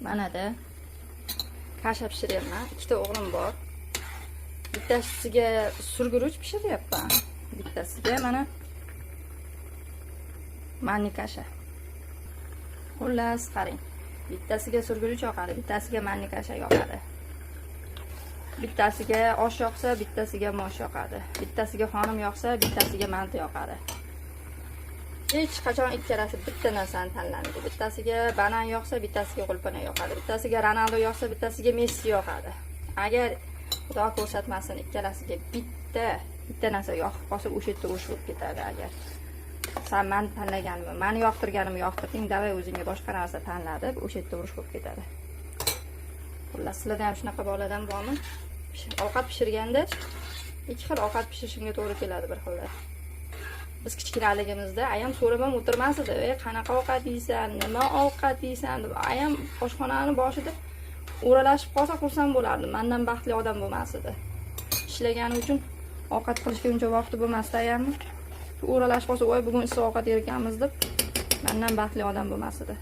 Manada kasha pishiryapman. Ikkita o'g'lim bor. Bittasiga surguruch pishiryapman. Bittasiga mana manni kasha. Xullas, qarang. Bittasiga surguruch yoqadi, bittasiga manni kasha yoqadi. Bittasiga osh yoqsa, bittasiga mosh yoqadi. Bittasiga xonim yoqsa, bittasiga manti yoqadi. Hech qachon ikkalasi bitta narsani tanlamaydi. Bittasiga banan yoqsa, bittasiga qulpana yoqadi. Bittasiga Ronaldo yoqsa, bittasiga Messi yoqadi. Agar Xudo ko'rsatmasin ikkalasiga bitta narsa yoqib qolsa, o'sha yerda urush bo'lib ketadi. Agar sen meni tanlaganimni, meni yoqtirganimni yoqtirding, davay o'zingga boshqa narsa tanla deb o'sha yerda urush bo'lib ketadi. Xullas, sizlarda ham shunaqa boladan bormi? Ovqat pishirganda ikki xil ovqat pishirishimga to'g'ri keladi bir xilda. Biz kichkinaligimizda ayam so'rab ham o'tirmas edi. Qanaqa ovqat yeysan, nima ovqat yeysan deb ayam oshxonani boshida o'ralashib qolsa xursand bo'lardim. Mendan baxtli odam bo'lmas edi. Ishlagani uchun ovqat qilishga uncha vaqti bo'lmasdi ayamni. O'ralashib qolsa, "Voy, bugun issiq ovqat yerkanmiz" deb mendan baxtli odam bo'lmas edi.